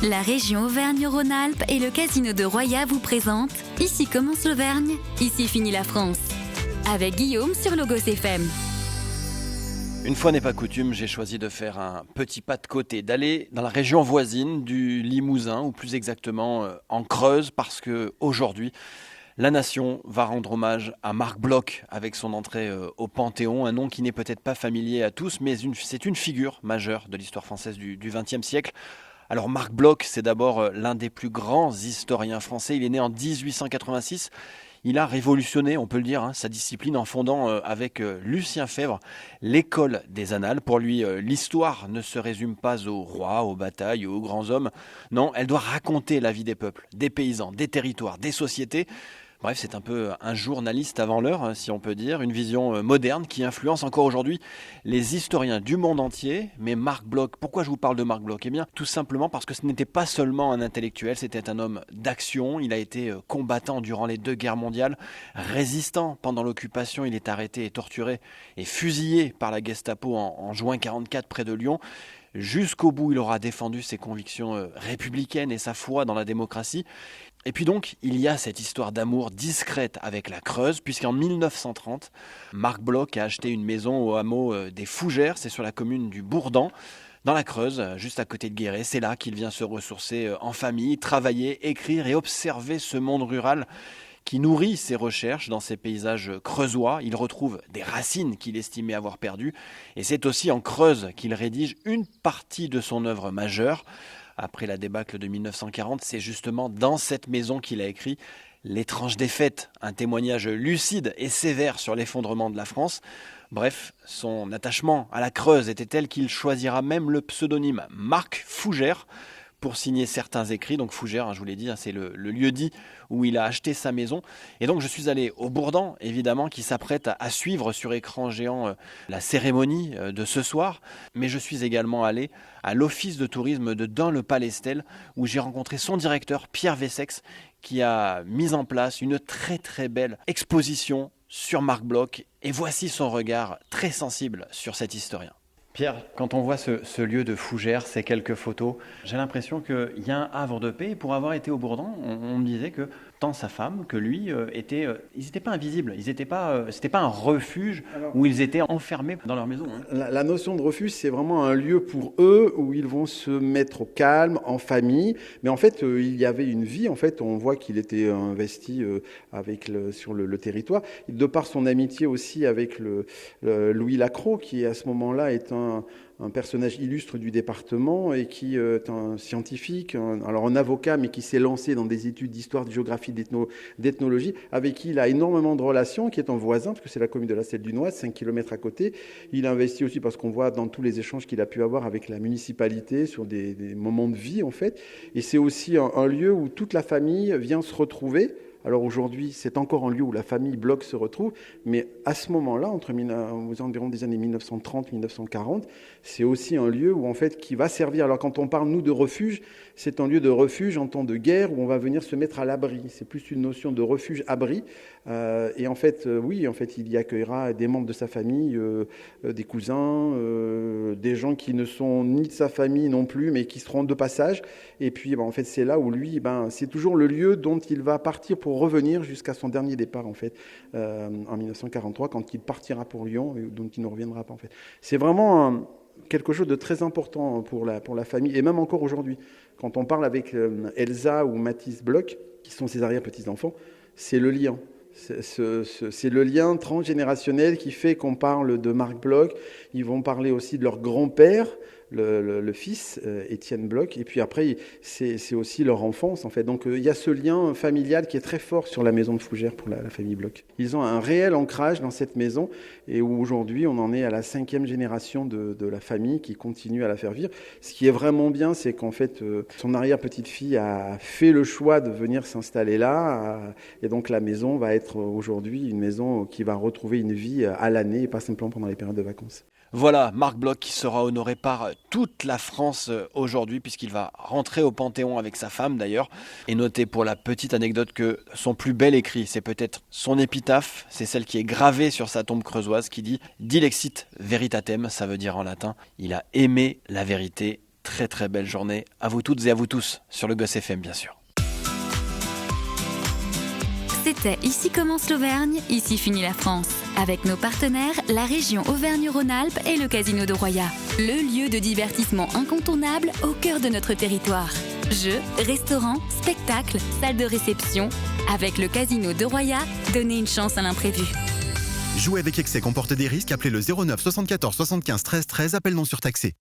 La région Auvergne-Rhône-Alpes et le casino de Roya vous présentent Ici commence l'Auvergne, ici finit la France. Avec Guillaume sur Logos FM. Une fois n'est pas coutume, j'ai choisi de faire un petit pas de côté, d'aller dans la région voisine du Limousin, ou plus exactement en Creuse, parce que aujourd'hui, la nation va rendre hommage à Marc Bloch avec son entrée au Panthéon, un nom qui n'est peut-être pas familier à tous, mais c'est une figure majeure de l'histoire française du XXe siècle. Alors Marc Bloch, c'est d'abord l'un des plus grands historiens français. Il est né en 1886. Il a révolutionné, on peut le dire, sa discipline en fondant avec Lucien Febvre l'école des annales. Pour lui, l'histoire ne se résume pas aux rois, aux batailles, aux grands hommes. Non, elle doit raconter la vie des peuples, des paysans, des territoires, des sociétés. Bref, c'est un peu un journaliste avant l'heure, si on peut dire, une vision moderne qui influence encore aujourd'hui les historiens du monde entier. Mais Marc Bloch, pourquoi je vous parle de Marc Bloch ? Eh bien, tout simplement parce que ce n'était pas seulement un intellectuel, c'était un homme d'action. Il a été combattant durant les 2 guerres mondiales, résistant pendant l'occupation. Il est arrêté et torturé et fusillé par la Gestapo en juin 1944 près de Lyon. Jusqu'au bout, il aura défendu ses convictions républicaines et sa foi dans la démocratie. Et puis donc, il y a cette histoire d'amour discrète avec la Creuse, puisqu'en 1930, Marc Bloch a acheté une maison au hameau des Fougères, c'est sur la commune du Bourdan, dans la Creuse, juste à côté de Guéret. C'est là qu'il vient se ressourcer en famille, travailler, écrire et observer ce monde rural qui nourrit ses recherches dans ces paysages creusois. Il retrouve des racines qu'il estimait avoir perdues. Et c'est aussi en Creuse qu'il rédige une partie de son œuvre majeure. Après la débâcle de 1940, c'est justement dans cette maison qu'il a écrit L'étrange défaite, un témoignage lucide et sévère sur l'effondrement de la France. Bref, son attachement à la Creuse était tel qu'il choisira même le pseudonyme Marc Fougère pour signer certains écrits. Donc Fougères, je vous l'ai dit, c'est le lieu-dit où il a acheté sa maison. Et donc je suis allé au Bourdan, évidemment, qui s'apprête à suivre sur écran géant la cérémonie de ce soir. Mais je suis également allé à l'office de tourisme de Dun-le-Palestel, où j'ai rencontré son directeur, Pierre Vessex, qui a mis en place une très très belle exposition sur Marc Bloch. Et voici son regard très sensible sur cet historien. Pierre, quand on voit ce lieu de Fougères, ces quelques photos, j'ai l'impression qu'il y a un havre de paix. Et pour avoir été au Bourdan, on me disait que tant sa femme que lui ils n'étaient pas invisibles. C'était pas un refuge où ils étaient enfermés dans leur maison. La notion de refuge, c'est vraiment un lieu pour eux où ils vont se mettre au calme, en famille. Mais en fait, il y avait une vie. En fait, on voit qu'il était investi sur le territoire. De par son amitié aussi avec Louis Lacroix, qui à ce moment-là est un personnage illustre du département et qui est un scientifique, un avocat, mais qui s'est lancé dans des études d'histoire, de géographie, d'ethnologie, avec qui il a énormément de relations, qui est un voisin, parce que c'est la commune de la Selle-du-Noise, 5 km à côté. Il a investi aussi parce qu'on voit dans tous les échanges qu'il a pu avoir avec la municipalité sur des moments de vie, en fait. Et c'est aussi un lieu où toute la famille vient se retrouver. Alors aujourd'hui, c'est encore un lieu où la famille Bloch se retrouve, mais à ce moment-là, aux environs des années 1930-1940, c'est aussi un lieu où en fait qui va servir. Alors quand on parle nous de refuge, c'est un lieu de refuge en temps de guerre où on va venir se mettre à l'abri. C'est plus une notion de refuge-abri. Et en fait, il y accueillera des membres de sa famille, des cousins, des gens qui ne sont ni de sa famille non plus, mais qui seront de passage. Et puis, en fait, c'est là où lui, c'est toujours le lieu dont il va partir pour revenir jusqu'à son dernier départ, en fait, en 1943, quand il partira pour Lyon, dont il ne reviendra pas, en fait. C'est vraiment quelque chose de très important pour la famille, et même encore aujourd'hui. Quand on parle avec Elsa ou Mathis Bloch, qui sont ses arrière-petits-enfants, c'est le lien. C'est le lien transgénérationnel qui fait qu'on parle de Marc Bloch. Ils vont parler aussi de leur grand-père, le fils, Étienne Bloch, et puis après, c'est aussi leur enfance, en fait. Donc, il y a ce lien familial qui est très fort sur la maison de Fougères pour la famille Bloch. Ils ont un réel ancrage dans cette maison, et où aujourd'hui, on en est à la 5e génération de la famille qui continue à la faire vivre. Ce qui est vraiment bien, c'est qu'en fait, son arrière-petite-fille a fait le choix de venir s'installer là, et donc la maison va être aujourd'hui une maison qui va retrouver une vie à l'année, et pas simplement pendant les périodes de vacances. Voilà, Marc Bloch qui sera honoré par toute la France aujourd'hui puisqu'il va rentrer au Panthéon avec sa femme d'ailleurs. Et notez pour la petite anecdote que son plus bel écrit, c'est peut-être son épitaphe, c'est celle qui est gravée sur sa tombe creusoise qui dit « Dilexit veritatem », ça veut dire en latin « Il a aimé la vérité ». très très belle journée à vous toutes et à vous tous sur le Gosse FM bien sûr. C'était Ici commence l'Auvergne, ici finit la France. Avec nos partenaires, la région Auvergne-Rhône-Alpes et le Casino de Roya. Le lieu de divertissement incontournable au cœur de notre territoire. Jeux, restaurants, spectacles, salles de réception. Avec le Casino de Roya, donnez une chance à l'imprévu. Jouer avec excès comporte des risques. Appelez le 09 74 75 13 13, appel non surtaxé.